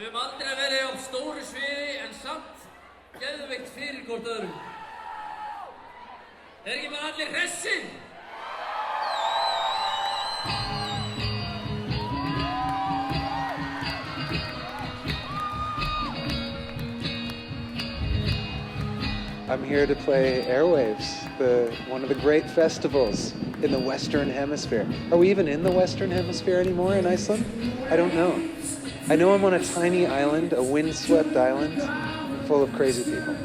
Við höfum aldrei verið á stóru sviði en samt geðveikt fyrir hvort öðrum. Ekki bara allir hressir? I'm here to play Airwaves, one of the great festivals in the Western Hemisphere. Are we even in the Western Hemisphere anymore in Iceland? I don't know. I know I'm on a tiny island, a windswept island, full of crazy people.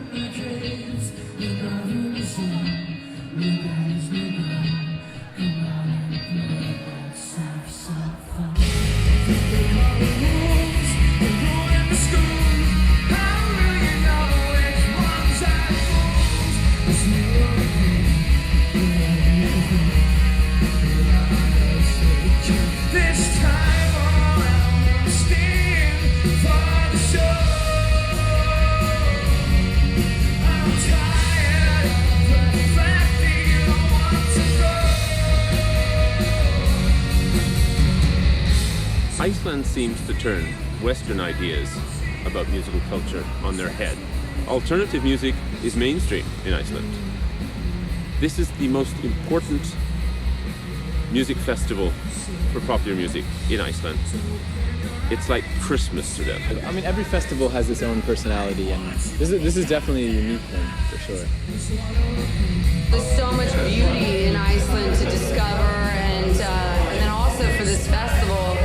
Iceland seems to turn Western ideas about musical culture on their head. Alternative music is mainstream in Iceland. This is the most important music festival for popular music in Iceland. It's like Christmas to them. I mean, every festival has its own personality, and this is definitely a unique one, for sure. There's so much beauty in Iceland to discover, and then also for this festival,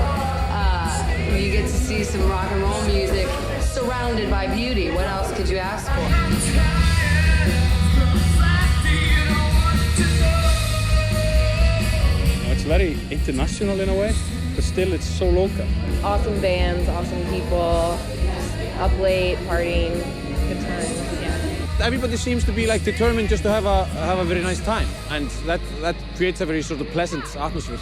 you get to see some rock and roll music surrounded by beauty. What else could you ask for? It's very international in a way, but still it's so local. Awesome bands, awesome people, up late, partying, good times, yeah. Everybody seems to be like determined just to have a very nice time, and that creates a very sort of pleasant atmosphere.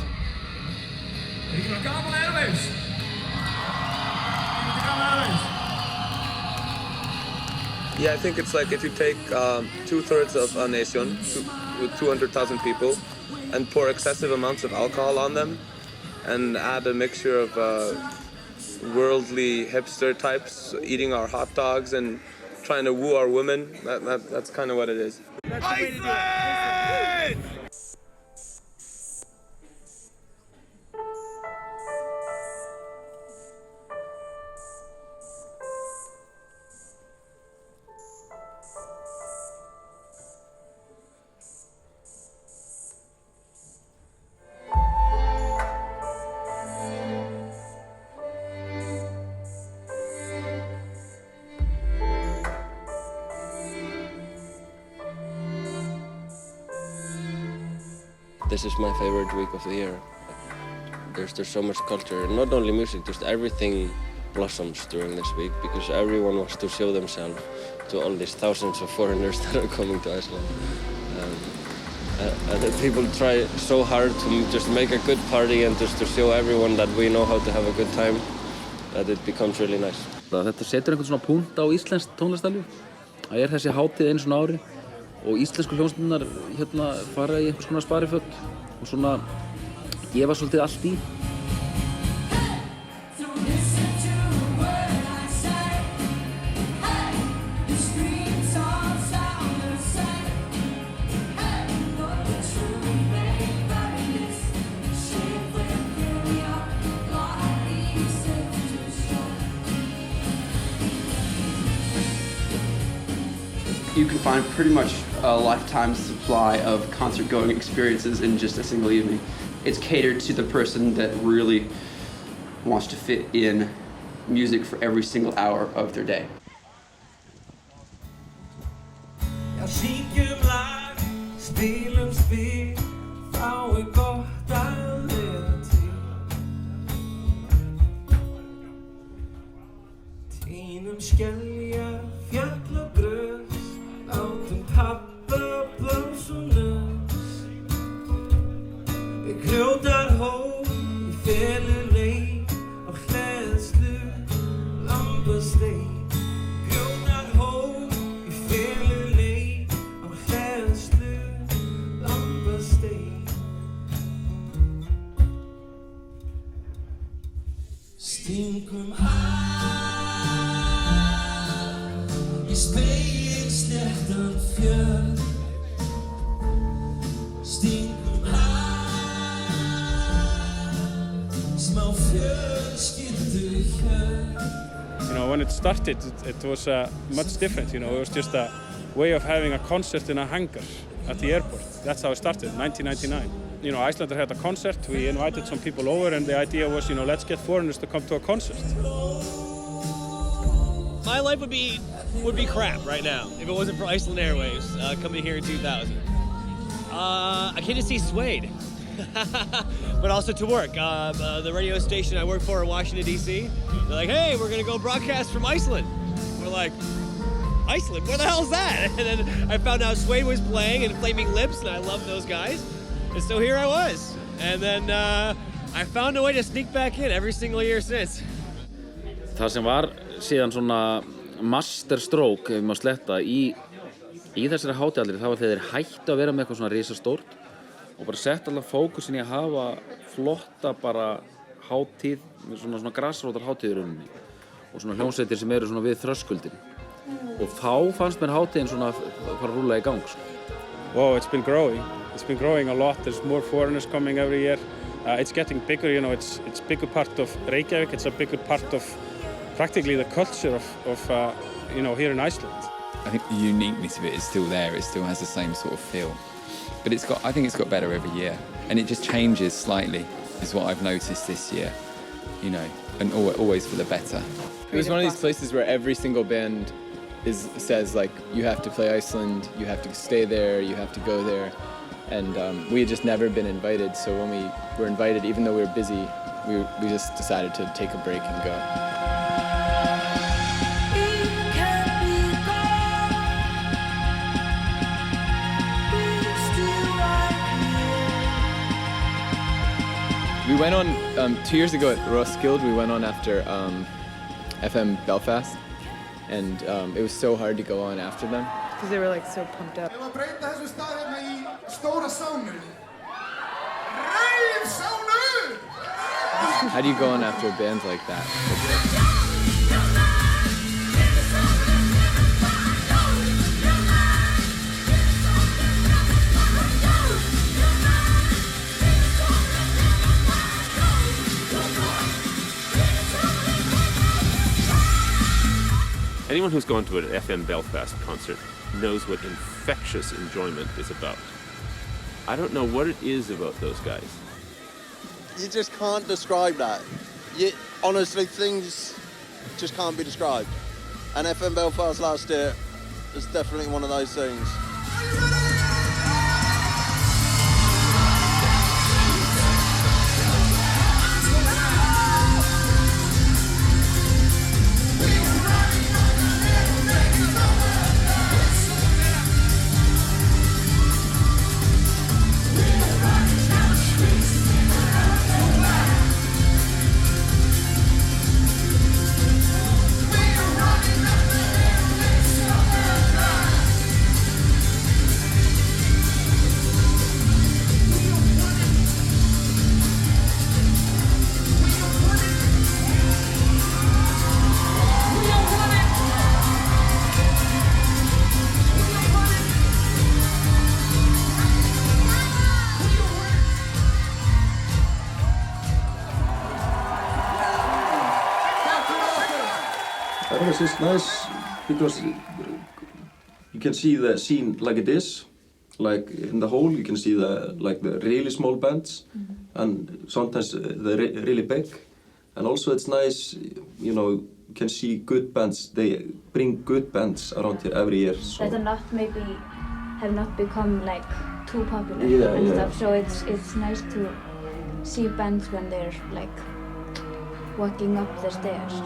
Yeah, I think it's like if you take 2/3 of a nation with 200,000 people and pour excessive amounts of alcohol on them and add a mixture of worldly hipster types eating our hot dogs and trying to woo our women, that's kind of what it is. Iceland! This is my favorite week of the year. There's so much culture, not only music, just everything blossoms during this week because everyone wants to show themselves to all these thousands of foreigners that are coming to Iceland. And the people try so hard to just make a good party and just to show everyone that we know how to have a good time, that it becomes really nice. Þetta setur einhvern svona punkt á íslenskt tónlistarlíf. Það þessi hátíð einu svona ári og íslensku hljómsveitirnar fara í einhvers konar spariföt og svona gefa svolítið allt í. You can find pretty much a lifetime supply of concert-going experiences in just a single evening. It's catered to the person that really wants to fit in music for every single hour of their day. Stingum high. You know, when it started, it was much different. You know, it was just a way of having a concert in a hangar at the airport. That's how it started, 1999. You know, Icelandair had a concert. We invited some people over, and the idea was, you know, let's get foreigners to come to a concert. My life would be crap right now if it wasn't for Iceland Airwaves coming here in 2000. I came to see Suede, but also to work. The radio station I work for in Washington, D.C., they're like, hey, we're going to go broadcast from Iceland. We're like, Iceland? Where the hell is that? And then I found out Suede was playing and Flaming Lips, and I love those guys. And so here I was. And then I found a way to sneak back in every single year since. Það sem var síðan svona masterstroke, ef maður sletta, í þessari hátíðallir, það var þegar þeir hættu að vera með eitthvað svona risastórt og bara sett allan fókusin í að hafa flotta bara hátíð, svona grasrótar hátíð í rauninni og svona hljómsveitir sem eru svona við þröskuldin. Og þá fannst mér hátíðin svona fara að rúlla í gang. Wow, it's been growing. It's been growing a lot. There's more foreigners coming every year. It's getting bigger, you know, it's bigger part of Reykjavík, it's a bigger part of practically the culture of you know, here in Iceland. I think the uniqueness of it is still there. It still has the same sort of feel. But I think it's got better every year. And it just changes slightly, is what I've noticed this year. You know, and always for the better. It was one of these places where every single band says, like, you have to play Iceland, you have to stay there, you have to go there. And we had just never been invited, so when we were invited, even though we were busy, we just decided to take a break and go. We went on 2 years ago at Roskilde. We went on after FM Belfast, and it was so hard to go on after them. Because they were like so pumped up. How do you go on after a band like that? Anyone who's gone to an FM Belfast concert knows what infectious enjoyment is about. I don't know what it is about those guys. You just can't describe that. Honestly, things just can't be described. And FM Belfast last year is definitely one of those things. It's nice because you can see the scene like it is, like in the whole. You can see the really small bands, and sometimes the really big. And also it's nice, you know, you can see good bands. They bring good bands around here every year. So. That have not become like too popular and stuff. So it's nice to see bands when they're like walking up the stairs.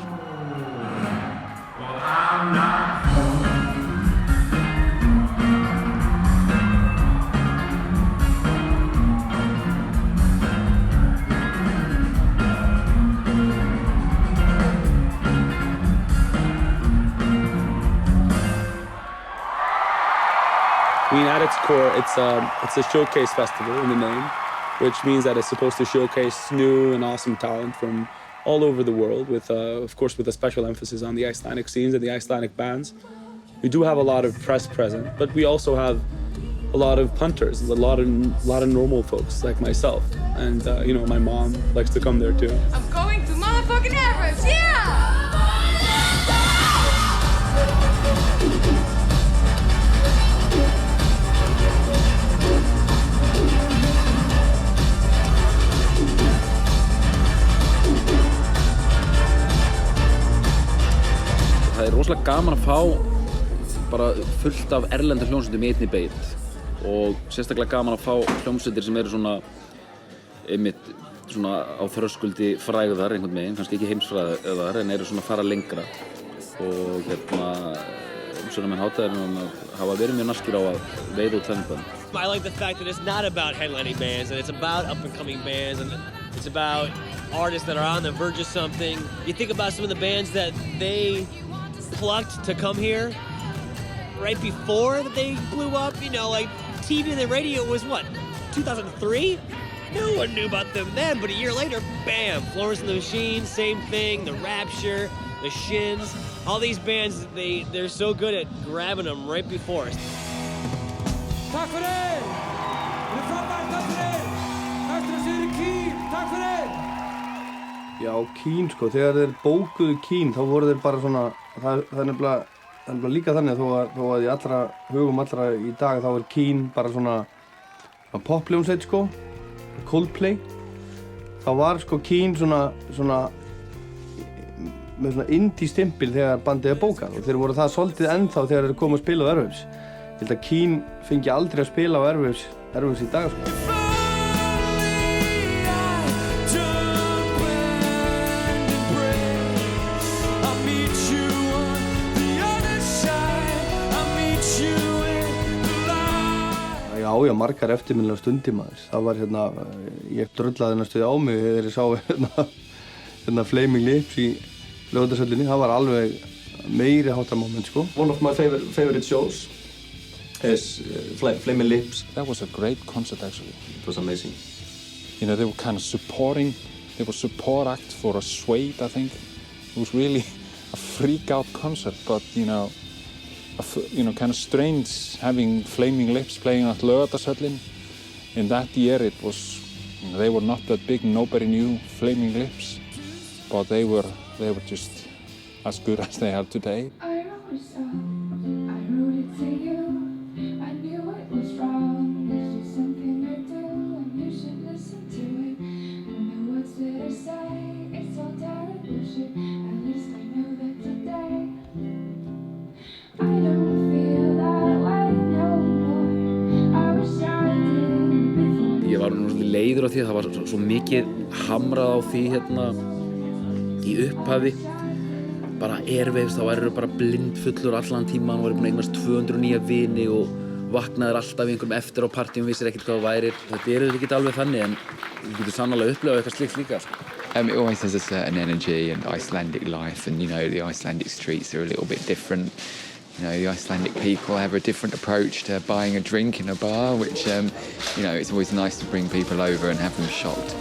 Keane, at its core, it's a showcase festival in the name, which means that it's supposed to showcase new and awesome talent from all over the world, with of course with a special emphasis on the Icelandic scenes and the Icelandic bands. We do have a lot of press present, but we also have a lot of punters, a lot of normal folks like myself, and you know, my mom likes to come there too. I'm going to motherfucking Airwaves, yeah! Það rosalega gaman að fá bara fullt af erlendum hljómsveitum í einni beit og sérstaklega gaman að fá hljómsveitir sem eru svona einmitt svona á þröskuldi frægðar einhvern veginn, kannski ekki heimsfrægðar en eru svona að fara lengra og umsjónarmenn hátíðarinnar hafa verið mjög naskir á að veiða út þannig band. I like the fact that it's not about headlining bands and it's about up-and-coming bands and it's about artists that are on the verge of something. You think about some of the bands that they plucked to come here right before that they blew up, you know, like TV and the radio was what, 2003? No one knew about them then, but a year later, bam, Florence The Machine, same thing, The Rapture, The Shins, all these bands, they're so good at grabbing them right before us. Takk fyrir! Þið er frábært, takk fyrir! Eftir að séu Keane, takk fyrir! Já, Keane sko, þegar þeir bókuðu Keane þá voru þeir bara svona, það er nefnilega líka þannig þó að í hugum allra í dag þá er Keane bara svona pophljómsveit sko, Coldplay. Þá var sko Keane svona með svona indie stimpil þegar bandið er bókað og þeir voru það svolítið ennþá þegar þeir komu að spila á Airwaves. Ég held að Keane fengi aldrei að spila á Airwaves í dag sko. Já, margar eftirminnilegar stundir maður. Það var ég dröllaði næstuði á mig þegar ég sá Flaming Lips í Laugardalshöllinni. Það var alveg meiri háttar moment sko. One of my favorite shows is Flaming Lips. That was a great concert actually. It was amazing. You know, they were kind of supporting, they were support act for a Suede, I think. It was really a freak out concert, but you know, kind of strange having Flaming Lips playing at Laugardalshöllin. In that year it was, they were not that big, nobody knew Flaming Lips, but they were just as good as they are today. I wrote a song, I wrote it to you. I knew it was wrong, it's just something I do, and you should listen to it. I know what's there to say, it's all dirty bullshit, at least I know that today. I don't feel that way no more. I wish I did before. Ég var nú svolítið leiður á því að það var svo mikið hamrað á því í upphafi. Bara Airwaves, þá værirðu bara blindfullur allan tíman og væri búin að eignast 209 vini og vaknaðir alltaf í einhverjum eftir á partíum og vissir ekkert hvað það væri. Þetta ekki alveg þannig en þú getur sannarlega upplifað eitthvað slíkt líka. It always has a certain energy and Icelandic life, and you know the Icelandic streets are a little bit different. You know, the Icelandic people have a different approach to buying a drink in a bar, which, you know, it's always nice to bring people over and have them shocked.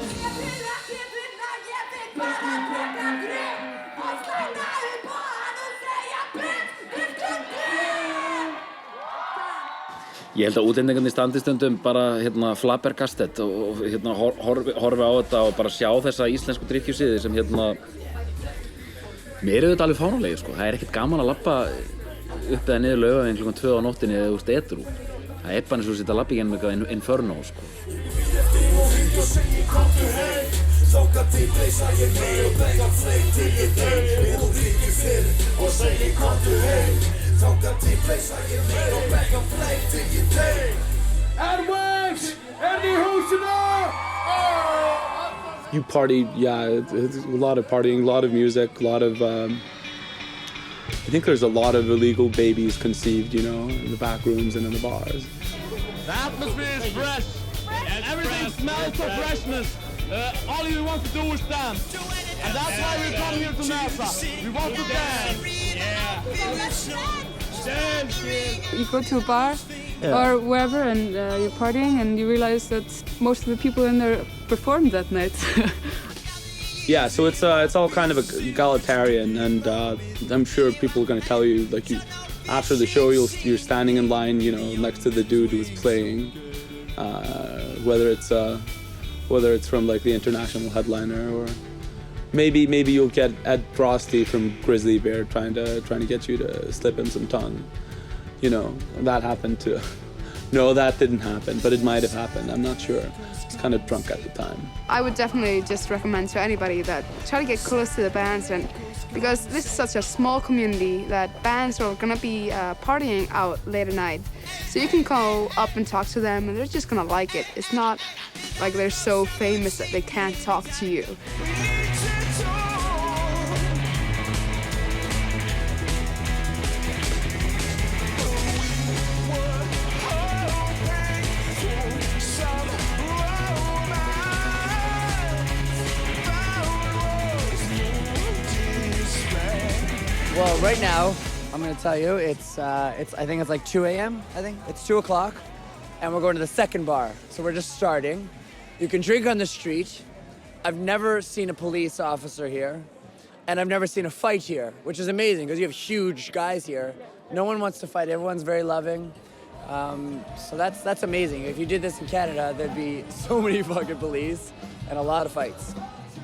Ég held að útlendingarnir standi stundum bara flabbergasted og horfi á þetta og bara sjá þessa íslensku drykkjusiði sem mér er þetta alveg fáránlegir sko. Það er ekkert gaman að labba upp eða niður Laugaveginn klukkan 2 á nóttinni eða þú ert edrú. Það er bara eins og þú sitt að labba í gegnum eitthvað inferno sko. Airwaves! Any húsina! You party, yeah, it's a lot of partying, a lot of music, a lot of, I think there's a lot of illegal babies conceived, you know, in the back rooms and in the bars. The atmosphere is fresh, and everything smells of freshness. All you want to do is dance, and that's why we come here to NASA. We want to dance. Yeah. You go to a bar or wherever and you're partying and you realize that most of the people in there performed that night. Yeah, so it's all kind of egalitarian, and I'm sure people are going to tell you, like, you after the show, you're standing in line, you know, next to the dude who's playing, whether it's from like the international headliner, or maybe you'll get Ed Frosty from Grizzly Bear trying to get you to slip him some tongue. You know, that happened too. No, that didn't happen, but it might have happened. I'm not sure. I was kind of drunk at the time. I would definitely just recommend to anybody that try to get close to the bands, and because this is such a small community that bands are gonna be partying out late at night. So you can go up and talk to them and they're just gonna like it. It's not like they're so famous that they can't talk to you. Well, right now, I'm gonna tell you, I think it's like 2 a.m., I think. It's 2 o'clock, and we're going to the second bar. So we're just starting. You can drink on the street. I've never seen a police officer here, and I've never seen a fight here, which is amazing, because you have huge guys here. No one wants to fight, everyone's very loving. So that's amazing. If you did this in Canada, there'd be so many fucking police and a lot of fights.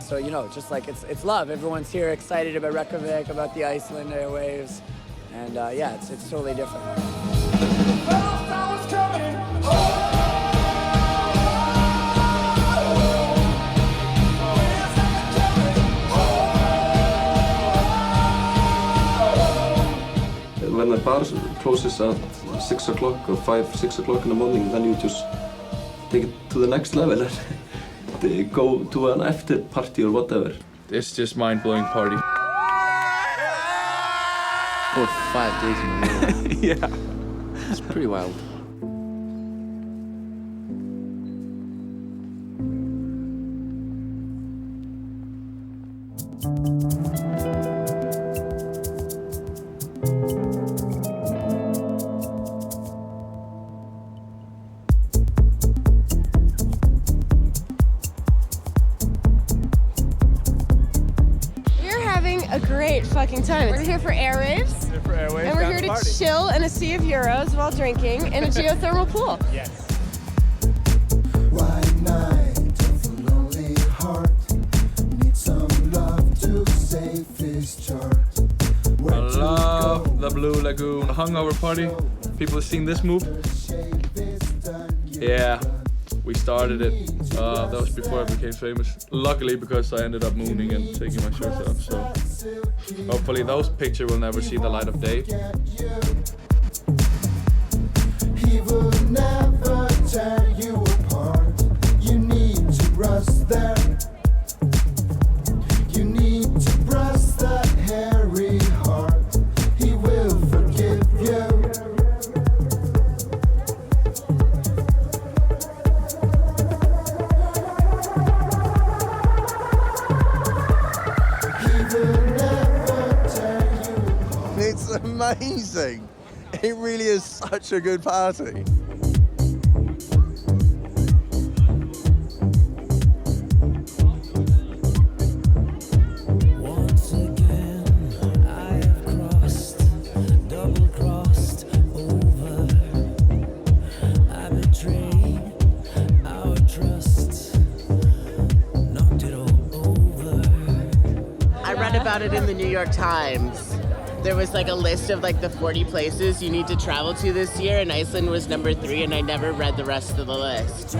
So, you know, just like it's love. Everyone's here excited about Reykjavík, about the Iceland Airwaves. And yeah, it's totally different. When the bar closes at 6 o'clock or 5, 6 o'clock in the morning, then you just take it to the next level and they go to an after party or whatever. It's just mind-blowing party. 4 or 5 days in a row. Yeah. It's pretty wild. A great fucking time. We're here for Airwaves. And we're here to chill in a sea of euros while drinking in a geothermal pool. Yes. White night of a lonely heart. Need some love to save his chart. I love the Blue Lagoon hungover party. People have seen this move? Yeah, we started it. That was before I became famous. Luckily, because I ended up mooning and taking my shirt off, so hopefully those pictures will never see the light of day. He will never tear you apart. You need to rust there. You need to brush that hairy heart. He will forgive you. It's amazing. It really is such a good party. Once again, I have crossed, double-crossed over. I betrayed our trust, knocked it all over. I read about it in the New York Times. There was like a list of like the 40 places you need to travel to this year, and Iceland was number 3, and I never read the rest of the list.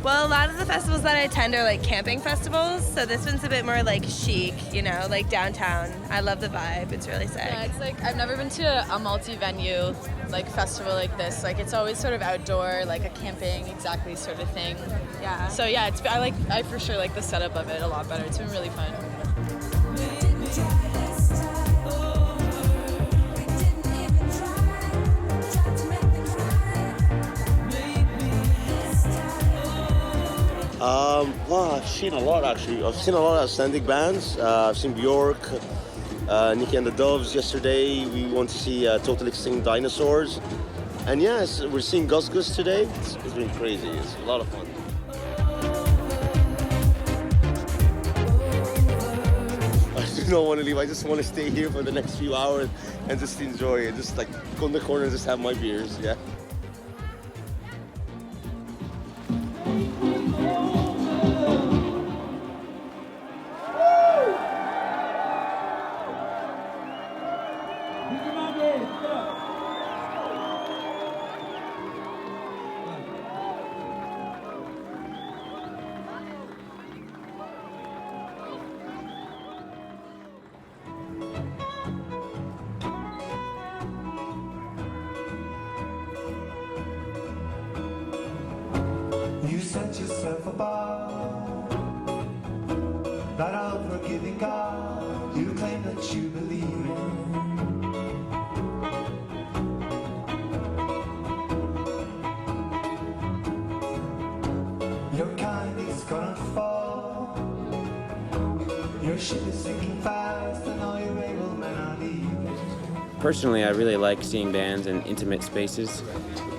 Well, a lot of the festivals that I attend are like camping festivals, so this one's a bit more like chic, you know, like downtown. I love the vibe, it's really sick. Yeah, it's like, I've never been to a multi-venue like festival like this. Like it's always sort of outdoor, like a camping exactly sort of thing. Yeah. So yeah, I for sure like the setup of it a lot better. It's been really fun. Well, I've seen a lot actually. I've seen a lot of Icelandic bands. I've seen Bjork, Nikki and the Doves yesterday. We went to see Totally Extinct Dinosaurs. And yes, we're seeing Gus Gus today. It's been crazy. It's a lot of fun. I do not want to leave. I just want to stay here for the next few hours and just enjoy it. Just like go in the corner and just have my beers. Yeah. You set yourself above that unforgiving God you claim that you believe in. Your kind is gonna fall. Your ship is sinking fast and all your able men are leaving. Personally, I really like seeing bands in intimate spaces.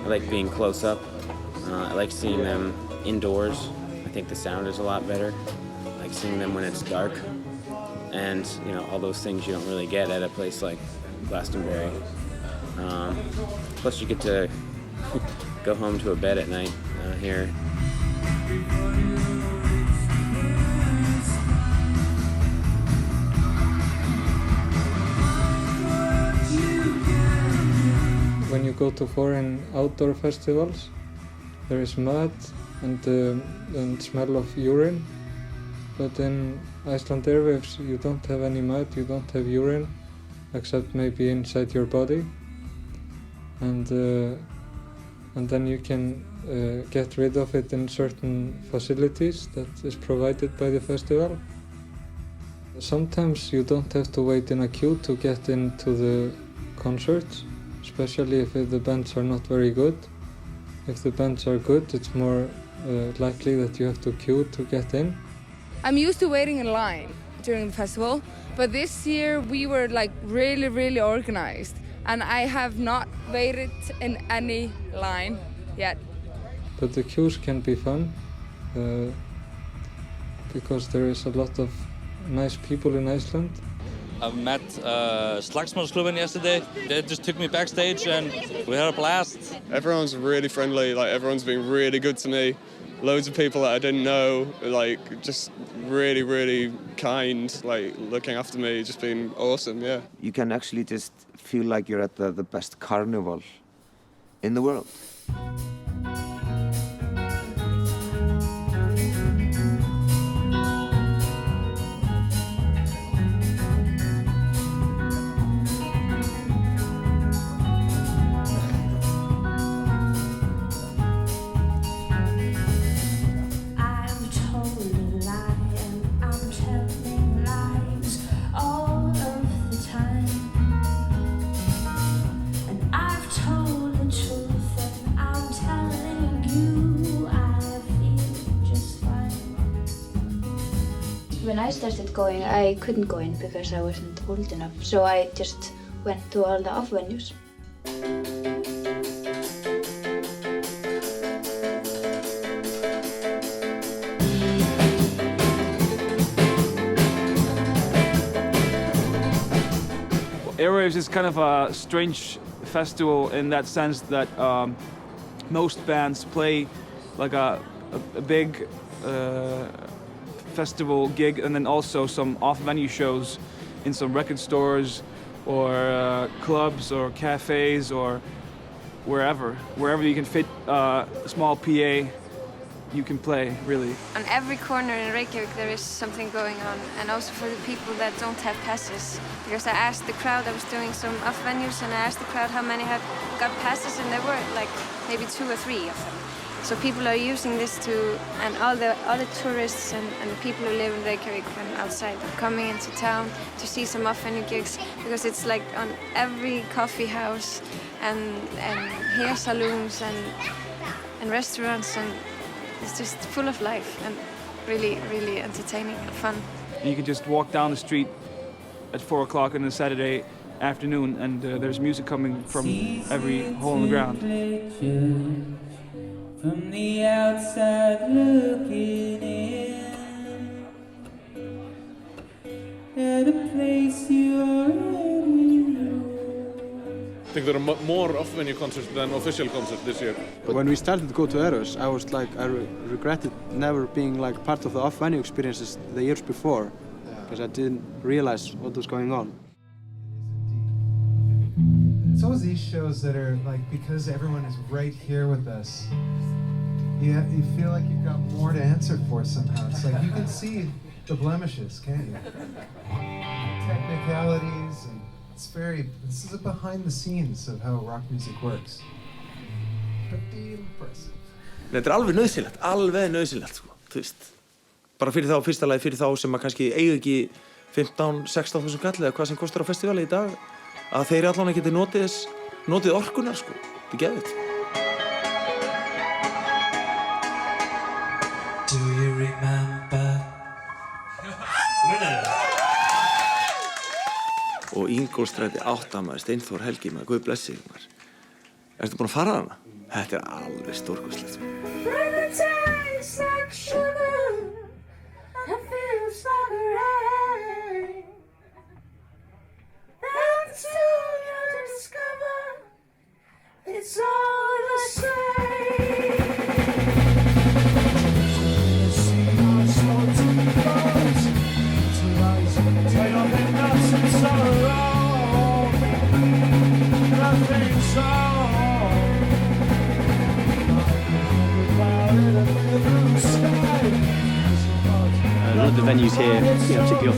I like being close up. I like seeing them indoors. I think the sound is a lot better. I like seeing them when it's dark. And, you know, all those things you don't really get at a place like Glastonbury. Plus you get to go home to a bed at night here. When you go to foreign outdoor festivals, there is mud and smell of urine, but in Iceland Airwaves you don't have any mud, you don't have urine, except maybe inside your body, and then you can get rid of it in certain facilities that is provided by the festival. Sometimes you don't have to wait in a queue to get into the concerts, especially if the bands are not very good. If the bands are good, it's more likely that you have to queue to get in. I'm used to waiting in line during the festival, but this year we were like really organized, and I have not waited in any line yet. But the queues can be fun because there is a lot of nice people in Iceland. I met Slagsmálsklubben yesterday. They just took me backstage and we had a blast. Everyone's really friendly, like everyone's been really good to me. Loads of people that I didn't know, like just really kind, like looking after me, just been awesome, yeah. You can actually just feel like you're at the best carnival in the world. When I started going, I couldn't go in because I wasn't old enough, so I just went to all the off venues. Airwaves is kind of a strange festival in that sense that most bands play like a big festival gig and then also some off-venue shows in some record stores or clubs or cafes or wherever you can fit a small PA, you can play, really. On every corner in Reykjavík there is something going on, and also for the people that don't have passes. Because I asked the crowd, I was doing some off venues, and I asked the crowd how many have got passes, and there were like maybe 2 or 3 of them. So people are using this to, and all the tourists and the people who live in Reykjavík and outside are coming into town to see some off-venue gigs, because it's like on every coffee house and hair salons and restaurants, and it's just full of life and really entertaining and fun. You can just walk down the street at 4 o'clock on a Saturday afternoon, and there's music coming from every hole in the ground. From the outside looking in at a place you already know. I think there are more off-venue concerts than official concerts this year. When we started to go to Eros, I was like, I regretted never being like part of the off-venue experiences the years before, because I didn't realize what was going on. It's always these shows that are like, because everyone is right here with us, you feel like you've got more to answer for somehow. It's like you can see the blemishes, can't you? Technicalities, and this is a behind the scenes of how rock music works. Pretty impressive. Þetta alveg nöðsynlegt sko, þú veist. Bara fyrir þá, fyrsta lagi fyrir þá sem að kannski eiga ekki 15-16.000 kall eða hvað sem kostar á festivali í dag, að þeir allan geti notið orkunar sko. Þetta geðveikt. Do you remember? Og Ingólfsstræti 8 maður, Steinþór Helgi maður, Guð blessi þig maður. Ertu búinn að fara hana? Þetta alveg stórkostlegt sko. Tastes like sugar and feels like rain. And soon you'll discover it's all the same. See our salty bones to rise, tied up in nuts and sorrow. Nothing so. A lot of the venues here, particularly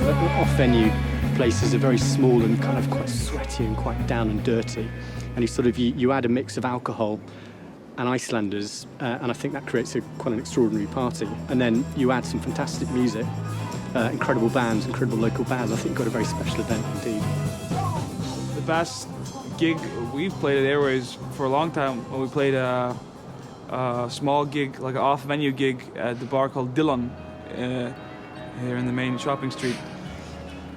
off-venue places, are very small and kind of quite sweaty and quite down and dirty. And you add a mix of alcohol and Icelanders, and I think that creates quite an extraordinary party. And then you add some fantastic music, incredible bands, incredible local bands. I think you've got a very special event indeed. The best gig we've played at Airwaves for a long time, when we played a small gig, like an off-venue gig at the bar called Dillon here in the main shopping street.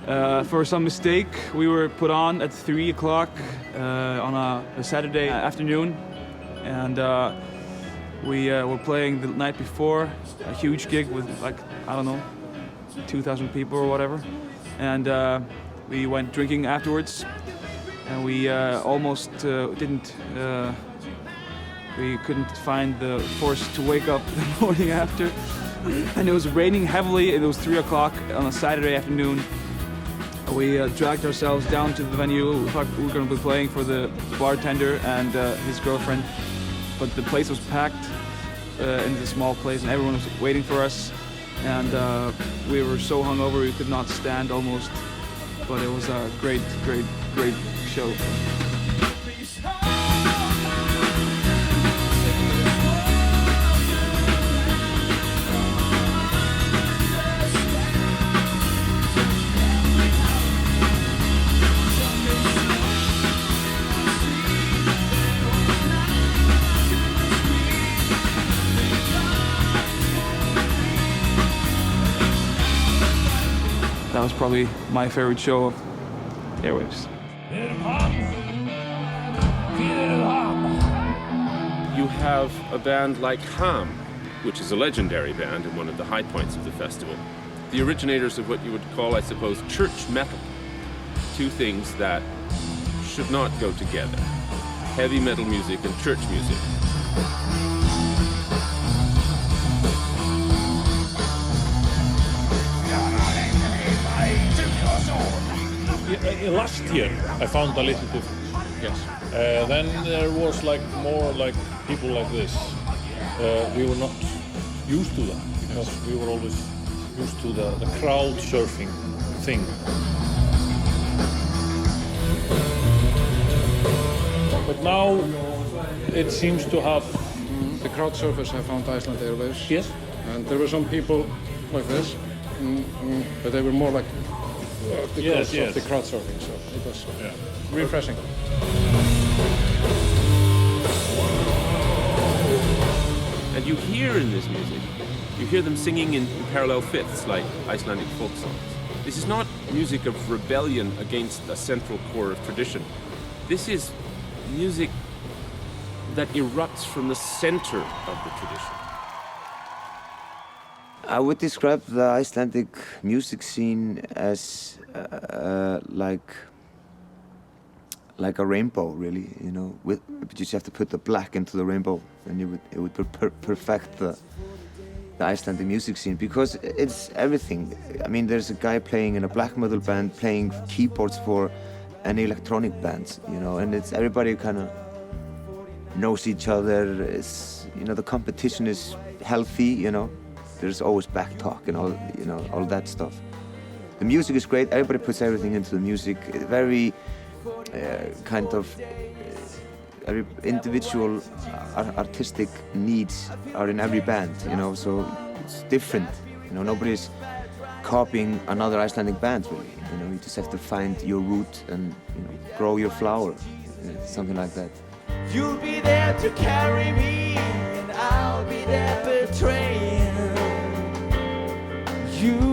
For some mistake, we were put on at 3 o'clock on a Saturday afternoon, and we were playing the night before, a huge gig with like, I don't know, 2,000 people or whatever, and we went drinking afterwards, and we almost we couldn't find the force to wake up the morning after. And it was raining heavily, and it was 3 o'clock on a Saturday afternoon. We dragged ourselves down to the venue. We thought we were going to be playing for the bartender and his girlfriend, but the place was packed in the small place, and everyone was waiting for us. And we were so hungover we could not stand almost, but it was a great show. That was probably my favorite show of Airwaves. You have a band like Ham, which is a legendary band and one of the high points of the festival. The originators of what you would call, I suppose, church metal. Two things that should not go together. Heavy metal music and church music. Last year I found a little difference. Yes. Then there was like more like people like this. We were not used to that because we were always used to the crowd surfing thing. But now it seems to have. The crowd surfers have found Iceland Airwaves. Yes. And there were some people like this, but they were more like because of the crowd surfing, so it was refreshing. And you hear in this music, you hear them singing in parallel fifths like Icelandic folk songs. This is not music of rebellion against a central core of tradition. This is music that erupts from the center of the tradition. I would describe the Icelandic music scene as like a rainbow, really. You know, but you just have to put the black into the rainbow, and it would perfect the Icelandic music scene, because it's everything. I mean, there's a guy playing in a black metal band playing keyboards for an electronic band, you know, and it's everybody kind of knows each other. It's, you know, the competition is healthy, you know. There's always back talk and all, you know, all that stuff. The music is great. Everybody puts everything into the music. Very every individual artistic needs are in every band, you know. So it's different. You know, nobody's copying another Icelandic band, really. You know, you just have to find your root and, you know, grow your flower, something like that. You'll be there to carry me, and I'll be there betraying you.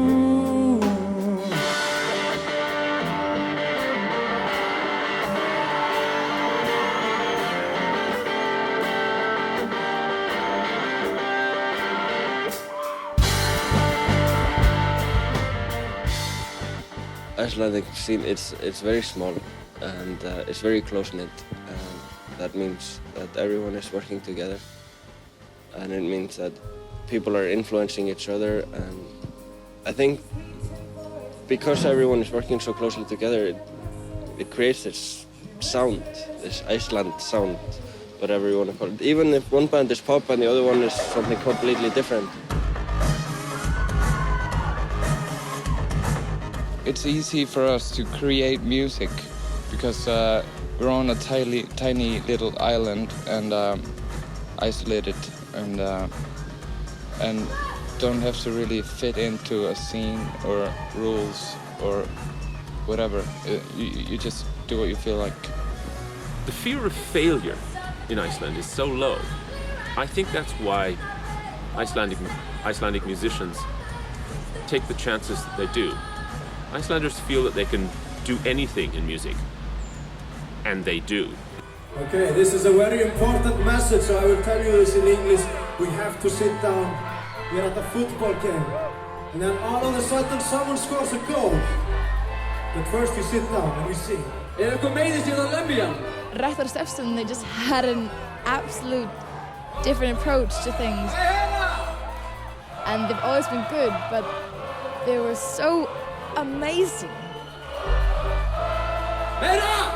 Icelandic scene, it's very small and it's very close-knit. That means that everyone is working together, and it means that people are influencing each other, and I think because everyone is working so closely together, it creates this sound, this Iceland sound, whatever you want to call it. Even if one band is pop and the other one is something completely different. It's easy for us to create music because we're on a tiny little island and isolated and don't have to really fit into a scene or rules or whatever. You just do what you feel like. The fear of failure in Iceland is so low. I think that's why Icelandic musicians take the chances that they do. Icelanders feel that they can do anything in music, and they do. Okay, this is a very important message, so I will tell you this in English. We have to sit down. We're at a football game, and then all of a sudden someone scores a goal. But first you sit down and we sing. Er eitthvað meiðist í það lemja? Rektor Stefson, they just had an absolute different approach to things. And they've always been good, but they were so amazing. Meira!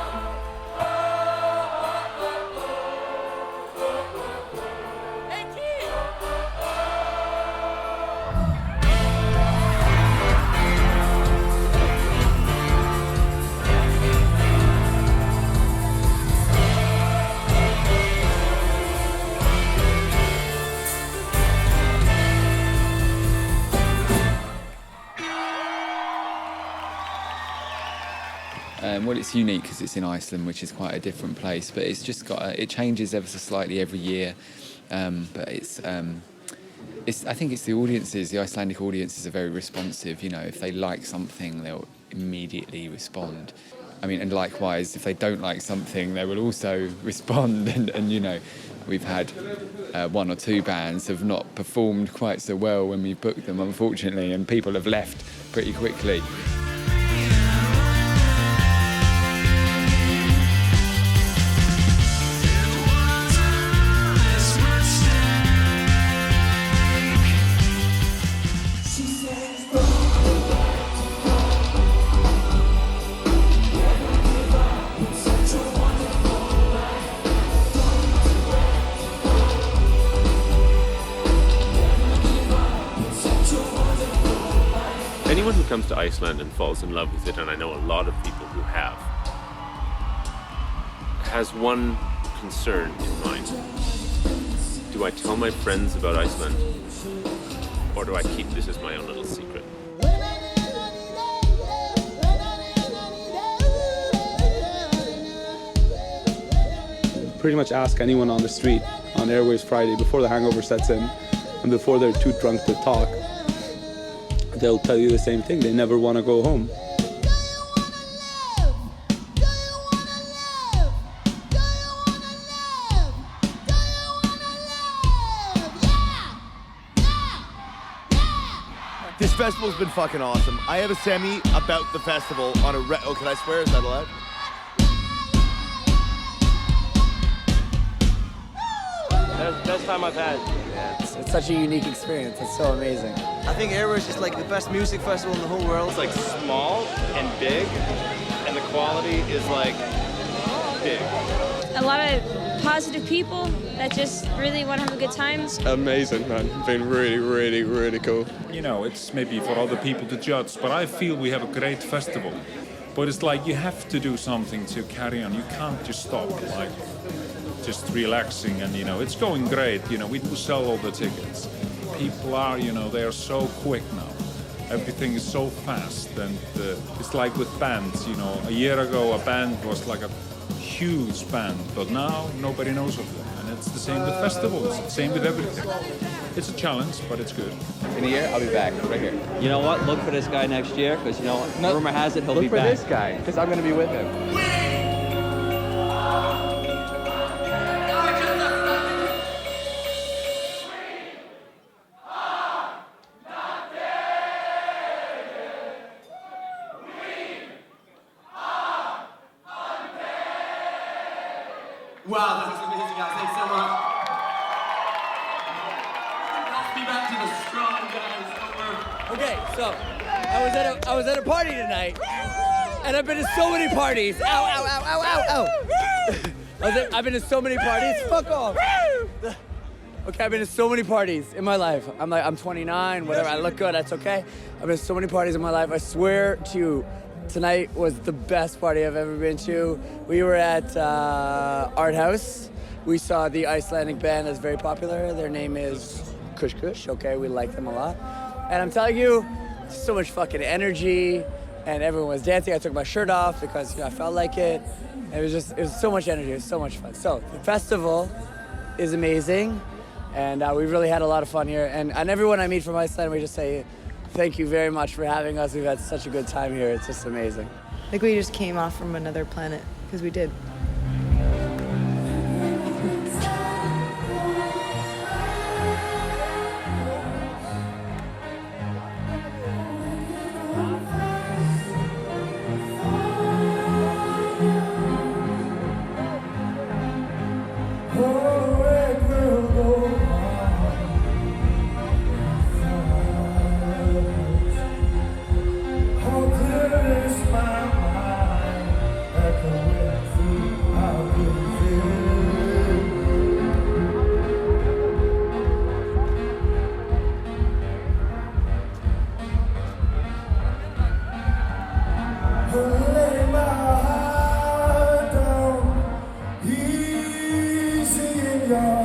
Well, it's unique because it's in Iceland, which is quite a different place, but it's just got it changes ever so slightly every year. But I think it's the audiences. The Icelandic audiences are very responsive. You know, if they like something, they'll immediately respond. I mean, and likewise, if they don't like something, they will also respond. And you know, we've had one or two bands have not performed quite so well when we booked them, unfortunately, and people have left pretty quickly. Anyone who comes to Iceland and falls in love with it, and I know a lot of people who have, has one concern in mind. Do I tell my friends about Iceland, or do I keep this as my own little secret? Pretty much ask anyone on the street on Airwaves Friday before the hangover sets in and before they're too drunk to talk. they'll tell you the same thing. They never want to go home. This festival's been fucking awesome. I have a semi about the festival on a oh, can I swear? Is that allowed? Best time I've had. Yeah, it's such a unique experience. It's so amazing. I think Airwaves is like the best music festival in the whole world. It's like small and big, and the quality is like big. A lot of positive people that just really want to have a good time. Amazing, man. Been really, really, really cool. You know, it's maybe for other people to judge, but I feel we have a great festival. But it's like you have to do something to carry on. You can't just stop, like just relaxing, and you know, it's going great. You know, we do sell all the tickets. People are, you know, they are so quick now. Everything is so fast, and it's like with bands. You know, a year ago a band was like a huge band, but now nobody knows of them. And it's the same with festivals, it's the same with everything. It's a challenge, but it's good. In a year, I'll be back, right here. You know what? Look for this guy next year, because you know, rumor has it he'll be back. Look for this guy, because I'm going to be with him. Wow, that was amazing, guys. Thanks so much. Let's be back to the strong guys. Okay, so I was at a party tonight, and I've been to so many parties. Ow, ow, ow, ow, ow, ow. I've been to so many parties. Fuck off. Okay, I've been to so many parties in my life. I'm 29, whatever. I look good. That's okay. I've been to so many parties in my life. I swear to you, tonight was the best party I've ever been to. We were at Art House. We saw the Icelandic band that's very popular. Their name is Kush Kush. Okay, we like them a lot. And I'm telling you, so much fucking energy, and everyone was dancing. I took my shirt off because, you know, I felt like it. And it was so much energy. It was so much fun. So the festival is amazing, and we really had a lot of fun here. And everyone I meet from Iceland, we just say, thank you very much for having us. We've had such a good time here. It's just amazing. Like we just came off from another planet, because we did. Your